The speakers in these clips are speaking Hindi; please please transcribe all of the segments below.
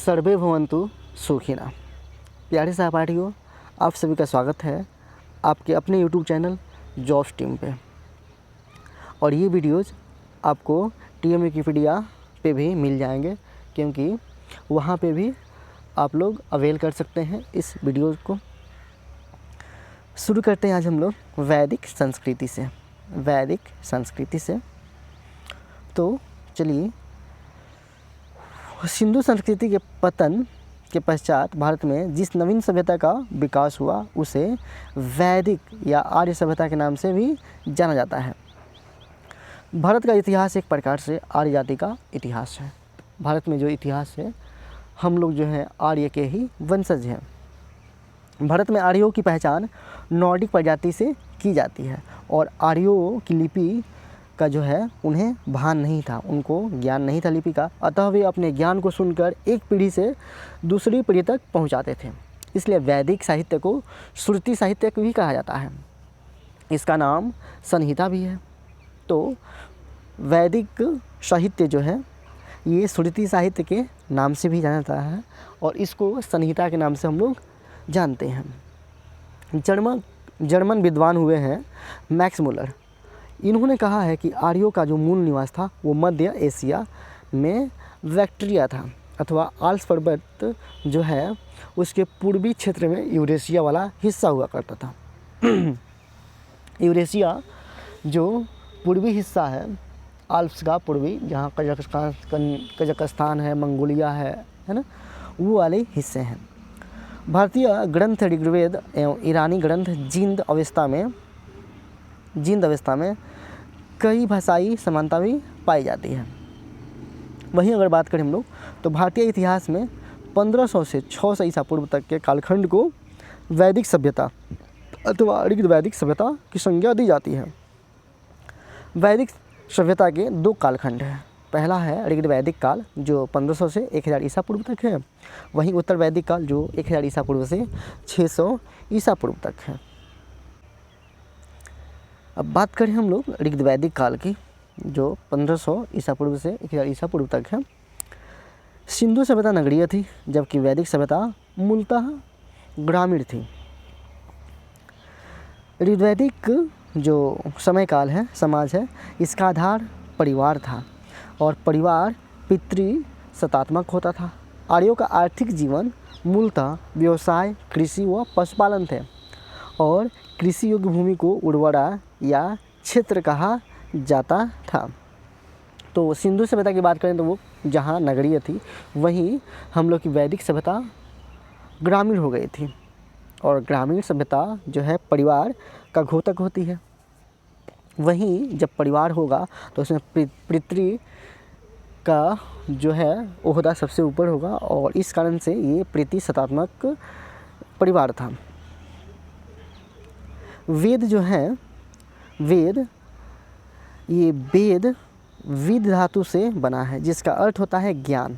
सर्वे भवन्तु सुखिनः। प्यारे सहपाठियों, आप सभी का स्वागत है आपके अपने यूट्यूब चैनल जॉब्स टीम पे। और ये वीडियोज़ आपको टीएम विकिपीडिया पे भी मिल जाएंगे, क्योंकि वहाँ पे भी आप लोग अवेल कर सकते हैं इस वीडियो को। शुरू करते हैं आज हम लोग वैदिक संस्कृति से। तो चलिए, सिंधु संस्कृति के पतन के पश्चात भारत में जिस नवीन सभ्यता का विकास हुआ उसे वैदिक या आर्य सभ्यता के नाम से भी जाना जाता है। भारत का इतिहास एक प्रकार से आर्य जाति का इतिहास है। भारत में जो इतिहास है, हम लोग जो है आर्य के ही वंशज हैं। भारत में आर्यों की पहचान नॉर्डिक प्रजाति से की जाती है और आर्यों की लिपि का जो है उन्हें भान नहीं था, उनको ज्ञान नहीं था लिपि का, अतः वे अपने ज्ञान को सुनकर एक पीढ़ी से दूसरी पीढ़ी तक पहुंचाते थे। इसलिए वैदिक साहित्य को श्रुति साहित्य भी कहा जाता है। इसका नाम संहिता भी है। तो वैदिक साहित्य जो है ये श्रुति साहित्य के नाम से भी जाना जाता है और इसको संहिता के नाम से हम लोग जानते हैं। जर्मन विद्वान हुए हैं मैक्स मुलर। इन्होंने कहा है कि आर्यों का जो मूल निवास था वो मध्य एशिया में बैक्ट्रिया था, अथवा आल्प्स पर्वत जो है उसके पूर्वी क्षेत्र में यूरेशिया वाला हिस्सा हुआ करता था। यूरेशिया जो पूर्वी हिस्सा है, आल्प्स का पूर्वी, जहाँ कजाकिस्तान है, मंगोलिया है ना, वो वाले हिस्से हैं। भारतीय ग्रंथ ऋग्वेद एवं ईरानी ग्रंथ जिंद अवस्था में कई भाषाई समानता भी पाई जाती है। वहीं अगर बात करें हम लोग तो भारतीय इतिहास में 1500 से 600 ईसा पूर्व तक के कालखंड को वैदिक सभ्यता अथवा ऋग्वेदिक वैदिक सभ्यता की संज्ञा दी जाती है। वैदिक सभ्यता के दो कालखंड हैं। पहला है ऋग्वैदिक काल जो 1500 से 1000 ईसा पूर्व तक है। वहीं उत्तर वैदिक काल जो 1000 ईसा पूर्व से 600 ईसा पूर्व तक है। अब बात करें हम लोग ऋग्वैदिक काल की, जो 1500 ईसा पूर्व से 1000 ईसा पूर्व तक है। सिंधु सभ्यता नगरीय थी, जबकि वैदिक सभ्यता मूलतः ग्रामीण थी। ऋग्वैदिक जो समय काल है, समाज है, इसका आधार परिवार था और परिवार पितृसत्तात्मक होता था। आर्यों का आर्थिक जीवन मूलतः व्यवसाय, कृषि व पशुपालन थे और कृषि योग्य भूमि को उर्वरा या क्षेत्र कहा जाता था। तो सिंधु सभ्यता की बात करें तो वो जहाँ नगरीय थी, वहीं हम लोग की वैदिक सभ्यता ग्रामीण हो गई थी। और ग्रामीण सभ्यता जो है परिवार का घोतक होती है। वहीं जब परिवार होगा तो उसमें पितृ का जो है ओहदा सबसे ऊपर होगा और इस कारण से ये पितृसत्तात्मक परिवार था। वेद जो है, वेद विद धातु से बना है, जिसका अर्थ होता है ज्ञान।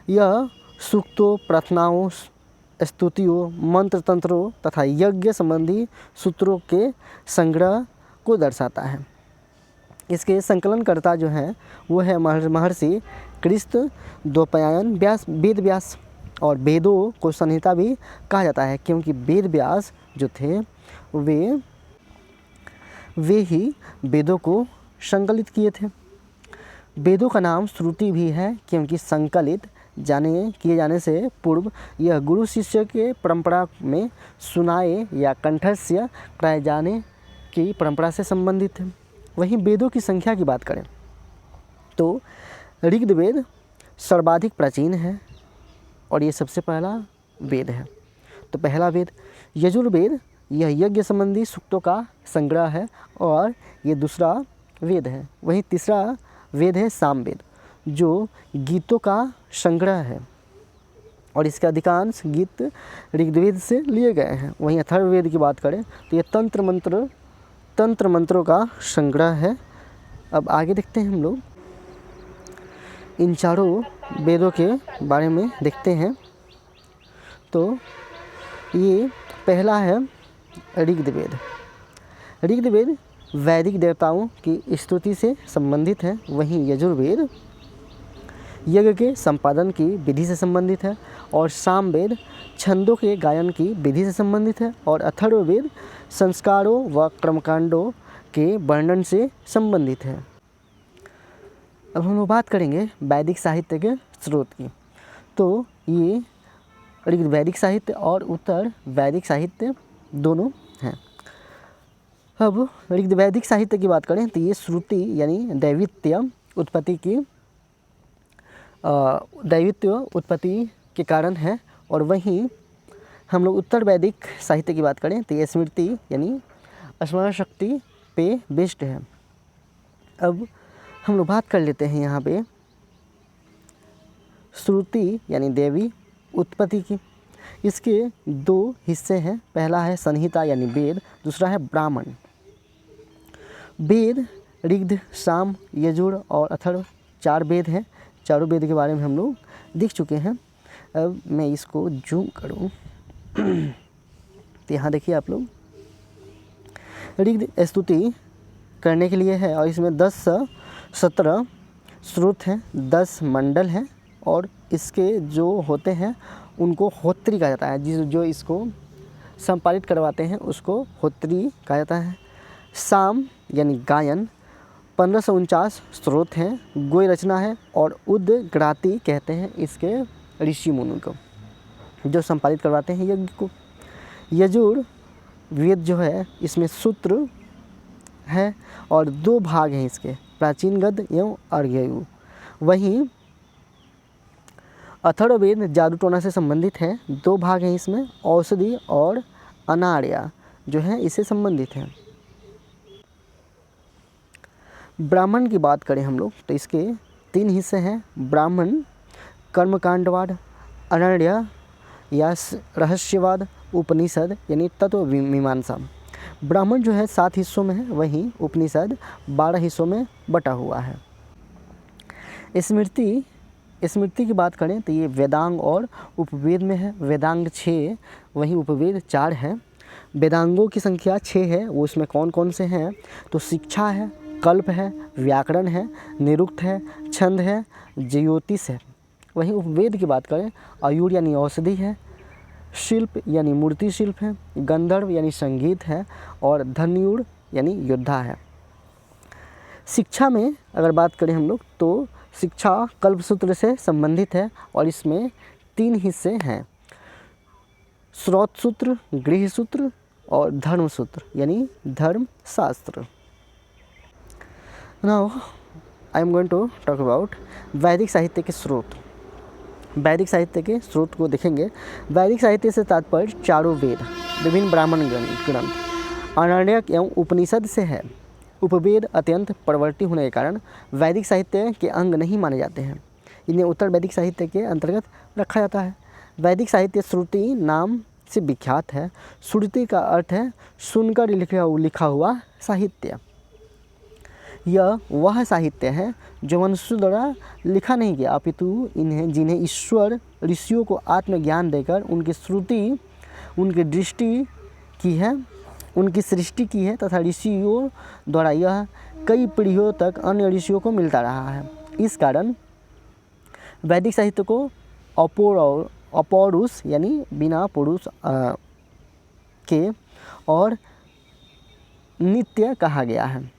यह सूक्तों, प्रार्थनाओं, स्तुतियों, मंत्र तंत्रों तथा यज्ञ संबंधी सूत्रों के संग्रह को दर्शाता है। इसके संकलनकर्ता जो हैं वो है महर्षि कृष्ण द्वैपायन वेद व्यास। और वेदों को संहिता भी कहा जाता है, क्योंकि वेद व्यास जो थे वे ही वेदों को संकलित किए थे। वेदों का नाम श्रुति भी है, क्योंकि संकलित किए जाने से पूर्व यह गुरु शिष्य के परंपरा में सुनाए या कंठस्य कराए जाने की परंपरा से संबंधित है। वहीं वेदों की संख्या की बात करें तो ऋग्वेद सर्वाधिक प्राचीन है और ये सबसे पहला वेद है। तो पहला वेद यजुर्वेद, यह यज्ञ संबंधी सूक्तों का संग्रह है और ये दूसरा वेद है। वहीं तीसरा वेद है सामवेद, जो गीतों का संग्रह है और इसके अधिकांश गीत ऋग्वेद से लिए गए हैं। वहीं अथर्ववेद की बात करें तो ये तंत्र मंत्रों का संग्रह है। अब आगे देखते हैं हम लोग इन चारों वेदों के बारे में देखते हैं। तो ये पहला है ऋग्वेद। ऋग्वेद वैदिक देवताओं की स्तुति से संबंधित है। वहीं यजुर्वेद यज्ञ के संपादन की विधि से संबंधित है, और सामवेद छंदों के गायन की विधि से संबंधित है, और अथर्ववेद संस्कारों व कर्मकांडों के वर्णन से संबंधित है। अब हम लोग बात करेंगे वैदिक साहित्य के स्रोत की। तो ये ऋग्वैदिक साहित्य और उत्तर वैदिक साहित्य दोनों हैं। अब ऋग्वैदिक साहित्य की बात करें तो ये श्रुति यानी दैवित्य उत्पत्ति के कारण है, और वहीं हम लोग उत्तर वैदिक साहित्य की बात करें तो ये स्मृति यानी स्मरण शक्ति पे बेस्ड है। अब हम लोग बात कर लेते हैं यहाँ पे श्रुति यानी देवी उत्पत्ति की। इसके दो हिस्से हैं, पहला है संहिता यानी वेद, दूसरा है ब्राह्मण। वेद ऋग्, साम, यजुर और अथर्व 4 वेद हैं। चारों वेद के बारे में हम लोग देख चुके हैं। अब मैं इसको जूम करूँ तो यहाँ देखिए आप लोग, ऋग् स्तुति करने के लिए है, और इसमें 10-17 स्रोत हैं, 10 मंडल हैं, और इसके जो होते हैं उनको होत्री कहा जाता है। जो इसको संपादित करवाते हैं उसको होत्री कहा जाता है। साम यानी गायन 1549 स्रोत हैं, गोय रचना है, और उद्ग्राती कहते हैं इसके ऋषि मुनि को जो संपादित करवाते हैं यज्ञ को। यजुर वेद जो है इसमें सूत्र है, और 2 भाग हैं इसके, प्राचीन गद्य एवं अर्घ्ययु। वहीं अथर्ववेद जादूटोना से संबंधित है, 2 भाग हैं इसमें, औषधि और अनार्या जो है इससे संबंधित है। ब्राह्मण की बात करें हम लोग तो इसके 3 हिस्से हैं, ब्राह्मण कर्मकांडवाद, अनर्या या रहस्यवाद, उपनिषद यानी तत्व मीमांसा। ब्राह्मण जो है 7 हिस्सों में है, वहीं उपनिषद 12 हिस्सों में बटा हुआ है। स्मृति की बात करें तो ये वेदांग और उपवेद में है। वेदांग 6, वहीं उपवेद 4 है। वेदांगों की संख्या 6 है, वो इसमें कौन कौन से हैं तो शिक्षा है, कल्प है, व्याकरण है, निरुक्त है, छंद है, ज्योतिष है। वहीं उपवेद की बात करें, आयुर यानी औषधि है, शिल्प यानी मूर्ति शिल्प है, गंधर्व यानी संगीत है, और धन्युर यानी योद्धा है। शिक्षा में अगर बात करें हम लोग तो शिक्षा कल्पसूत्र से संबंधित है, और इसमें 3 हिस्से हैं, स्रोत सूत्र, गृह सूत्र और धर्म सूत्र यानी धर्म शास्त्र। Now I am going to talk about वैदिक साहित्य के स्रोत। वैदिक साहित्य के स्रोत को देखेंगे। वैदिक साहित्य से तात्पर्य चारों वेद, विभिन्न ब्राह्मण ग्रंथ, अरण्यक एवं उपनिषद से है। उपवेद अत्यंत प्रवर्ती होने के कारण वैदिक साहित्य के अंग नहीं माने जाते हैं, इन्हें उत्तर वैदिक साहित्य के अंतर्गत रखा जाता है। वैदिक साहित्य श्रुति नाम से विख्यात है। श्रुति का अर्थ है सुनकर लिखा हुआ साहित्य। यह वह साहित्य है जो मनुष्य द्वारा लिखा नहीं गया, अपितु जिन्हें ईश्वर ऋषियों को आत्मज्ञान देकर उनकी श्रुति उनकी दृष्टि की है, उनकी सृष्टि की है, तथा ऋषियों द्वारा यह कई पीढ़ियों तक अन्य ऋषियों को मिलता रहा है। इस कारण वैदिक साहित्य को अपौरुष यानी बिना पुरुष के और नित्य कहा गया है।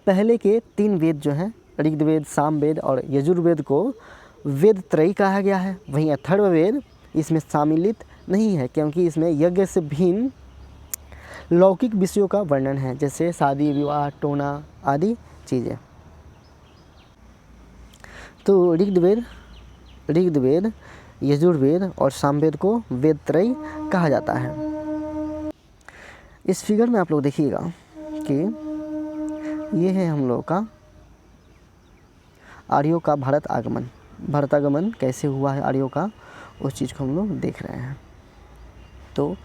पहले के 3 वेद जो हैं ऋग्वेद, सामवेद और यजुर्वेद को वेद त्रयी कहा गया है। वहीं अथर्ववेद इसमें सम्मिलित नहीं है, क्योंकि इसमें यज्ञ से भिन्न लौकिक विषयों का वर्णन है, जैसे शादी विवाह, टोना आदि चीज़ें। तो ऋग्वेद, यजुर्वेद और सामवेद को वेद त्रयी कहा जाता है। इस फिगर में आप लोग देखिएगा कि ये है हम लोग का आर्यों का भारतागमन कैसे हुआ है आर्यों का, उस चीज़ को हम लोग देख रहे हैं। तो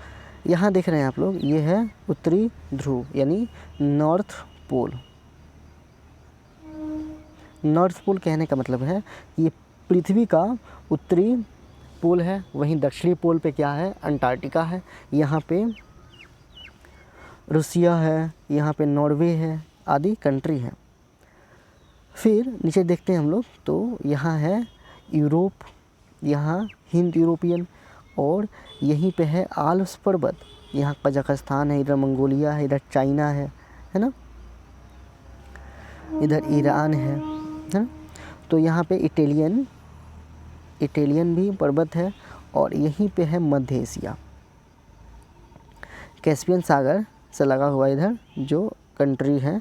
यहाँ देख रहे हैं आप लोग, ये है उत्तरी ध्रुव यानी नॉर्थ पोल। नॉर्थ पोल कहने का मतलब है ये पृथ्वी का उत्तरी पोल है। वहीं दक्षिणी पोल पे क्या है, अंटार्कटिका है। यहाँ पे रूसिया है, यहाँ पे नॉर्वे है, आदि कंट्री है। फिर नीचे देखते हैं हम लोग तो यहाँ है यूरोप, यहाँ हिंद यूरोपियन, और यहीं पे है आल्प्स पर्वत, यहाँ कजाकिस्तान है, इधर मंगोलिया है, इधर चाइना है ना, इधर ईरान है ना। तो यहाँ पे इटालियन भी पर्वत है, और यहीं पे है मध्य एशिया, कैस्पियन सागर से लगा हुआ इधर जो कंट्री है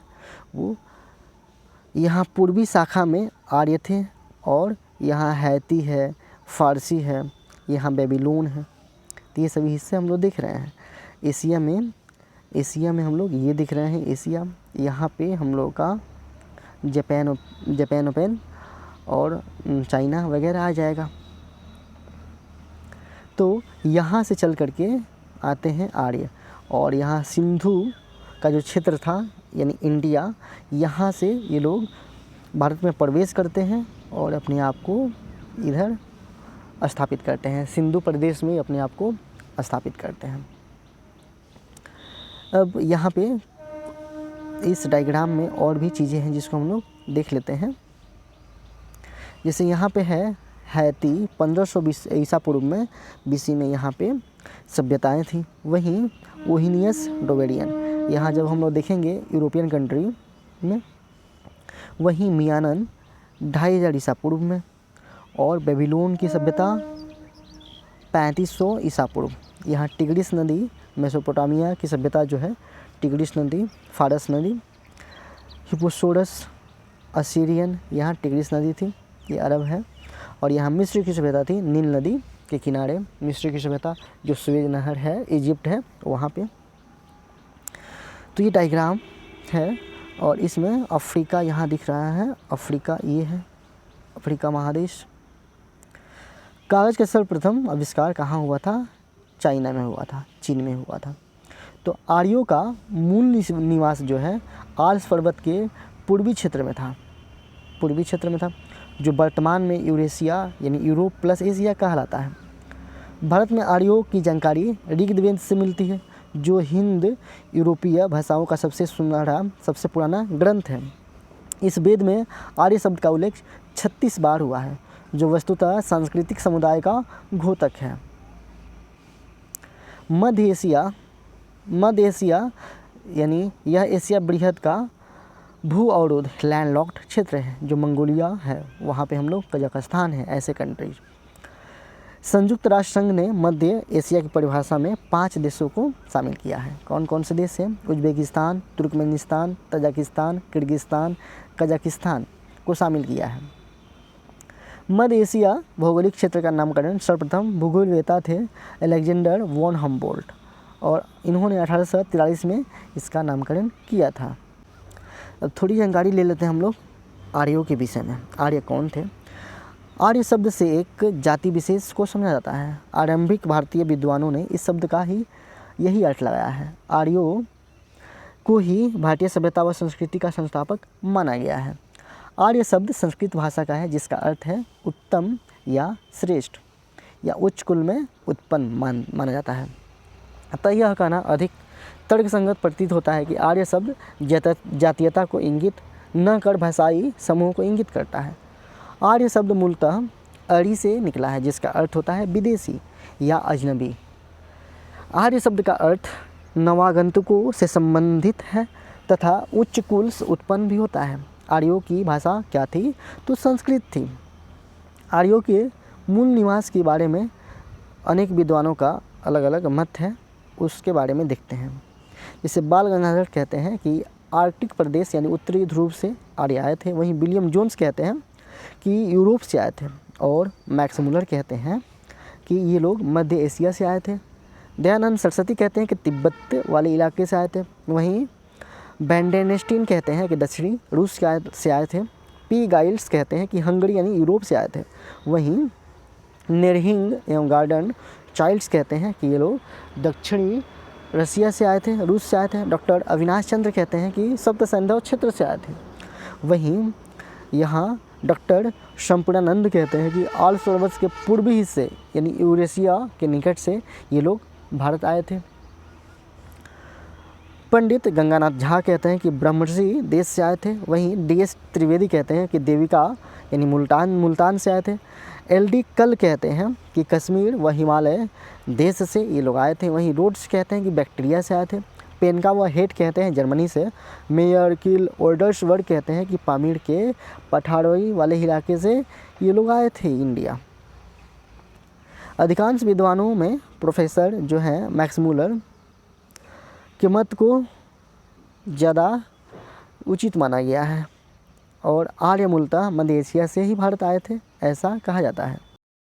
वो। यहाँ पूर्वी शाखा में आर्य थे, और यहाँ हैती है, फारसी है, यहाँ बेबीलोन है। तो ये सभी हिस्से हम लोग देख रहे हैं। एशिया में हम लोग ये दिख रहे हैं एशिया। यहाँ पे हम लोग का जापान और चाइना वगैरह आ जाएगा। तो यहाँ से चल करके आते हैं आर्य, और यहाँ सिंधु का जो क्षेत्र था यानी इंडिया, यहाँ से ये लोग भारत में प्रवेश करते हैं और अपने आप को इधर स्थापित करते हैं, सिंधु प्रदेश में अपने आप को स्थापित करते हैं। अब यहाँ पे इस डायग्राम में और भी चीज़ें हैं जिसको हम लोग देख लेते हैं। जैसे यहाँ पे है हैती, 1520 ईसा पूर्व में BC में यहाँ पे सभ्यताएं थी। वहीं ओहिनियस ड्रोवेडियन, यहाँ जब हम लोग देखेंगे यूरोपियन कंट्री में, वहीं मियानन 2500 ईसा पूर्व में, और बेबीलोन की सभ्यता 3500 ईसा पूर्व। यहाँ टिग्रिस नदी, मेसोपोटामिया की सभ्यता जो है टिग्रिस नदी, फारस नदी। हिप्पोसोरस असीरियन, यहाँ टिग्रिस नदी थी, ये अरब है। और यहाँ मिस्र की सभ्यता थी, नील नदी के किनारे मिस्र की सभ्यता, जो सुएज नहर है, इजिप्ट है वहाँ पे। तो ये डायग्राम है, और इसमें अफ्रीका यहाँ दिख रहा है, अफ्रीका ये है, अफ्रीका महादेश। कागज़ का सर्वप्रथम आविष्कार कहाँ हुआ था? चाइना में हुआ था, चीन में हुआ था। तो आर्यों का मूल निवास जो है आल्प्स पर्वत के पूर्वी क्षेत्र में था, जो वर्तमान में यूरेशिया यानी यूरोप प्लस एशिया कहलाता है। भारत में आर्यों की जानकारी ऋग्वेद से मिलती है, जो हिंद यूरोपीय भाषाओं का सबसे पुराना ग्रंथ है। इस वेद में आर्य शब्द का उल्लेख 36 बार हुआ है, जो वस्तुतः सांस्कृतिक समुदाय का घोतक है। मध्य एशिया यानी यह एशिया बृहद का भू अवरोध लैंडलॉक्ड क्षेत्र है, जो मंगोलिया है, वहाँ पे हम लोग कजाकिस्तान है, ऐसे कंट्रीज। संयुक्त राष्ट्र संघ ने मध्य एशिया की परिभाषा में 5 देशों को शामिल किया है। कौन कौन से देश हैं? Uzbekistan, Turkmenistan, Tajikistan, Kyrgyzstan, Kazakhstan को शामिल किया है। मध्य एशिया भौगोलिक क्षेत्र का नामकरण सर्वप्रथम भूगोलवेत्ता थे अलेक्जेंडर वॉन हम्बोल्ट, और इन्होंने 1843 में इसका नामकरण किया था। अब थोड़ी जानकारी ले लेते हैं हम लोग आर्यों के विषय में। आर्य कौन थे? आर्य शब्द से एक जाति विशेष को समझा जाता है। आरंभिक भारतीय विद्वानों ने इस शब्द का ही यही अर्थ लगाया है। आर्यों को ही भारतीय सभ्यता व संस्कृति का संस्थापक माना गया है। आर्य शब्द संस्कृत भाषा का है, जिसका अर्थ है उत्तम या श्रेष्ठ या उच्च कुल में उत्पन्न माना जाता है। अतः यह कहना अधिक तर्कसंगत प्रतीत होता है कि आर्य शब्द जातीयता को इंगित न कर भाषाई समूह को इंगित करता है। आर्य शब्द मूलतः अरी से निकला है, जिसका अर्थ होता है विदेशी या अजनबी। आर्य शब्द का अर्थ नवागंतुकों से संबंधित है तथा उच्च कुल से उत्पन्न भी होता है। आर्यों की भाषा क्या थी? तो संस्कृत थी। आर्यों के मूल निवास के बारे में अनेक विद्वानों का अलग अलग मत है, उसके बारे में देखते हैं। जैसे बाल गंगाधर कहते हैं कि आर्कटिक प्रदेश यानी उत्तरी ध्रुव से आर्य आए थे। वहीं विलियम जोन्स कहते हैं कि यूरोप से आए थे, और मैक्स मुलर कहते हैं कि ये लोग मध्य एशिया से आए थे। दयानंद सरस्वती कहते हैं कि तिब्बत वाले इलाके से आए थे। वहीं बैंडेनेस्टीन कहते हैं कि दक्षिणी रूस से आए थे। पी गाइल्स कहते हैं कि हंगरी यानी यूरोप से आए थे। वहीं नेरहिंग एवं गार्डन चाइल्ड्स कहते हैं कि ये लोग दक्षिणी रसिया से आए थे, रूस से आए थे। डॉक्टर अविनाश चंद्र कहते हैं कि सप्त सैंधव क्षेत्र से आए थे। वहीं यहाँ डॉक्टर संपूर्णानंद कहते हैं कि आल्प्स पर्वत के पूर्वी हिस्से यानी यूरेशिया के निकट से ये लोग भारत आए थे। पंडित गंगानाथ झा कहते हैं कि ब्रह्मर्षि देश से आए थे। वहीं DS त्रिवेदी कहते हैं कि देविका यानी मुल्तान से आए थे। LD कल कहते हैं कि कश्मीर व हिमालय देश से ये लोग आए थे। वहीं रोड्स कहते हैं कि बैक्टीरिया से आए थे। पेनका व हेट कहते हैं जर्मनी से। मेयर किल ओल्डर्सवर्ड कहते हैं कि पामीर के पठारई वाले इलाके से ये लोग आए थे इंडिया। अधिकांश विद्वानों में प्रोफेसर जो हैं मैक्समूलर के मत को ज़्यादा उचित माना गया है और आर्य मूलतः मध्य एशिया से ही भारत आए थे, ऐसा कहा जाता है।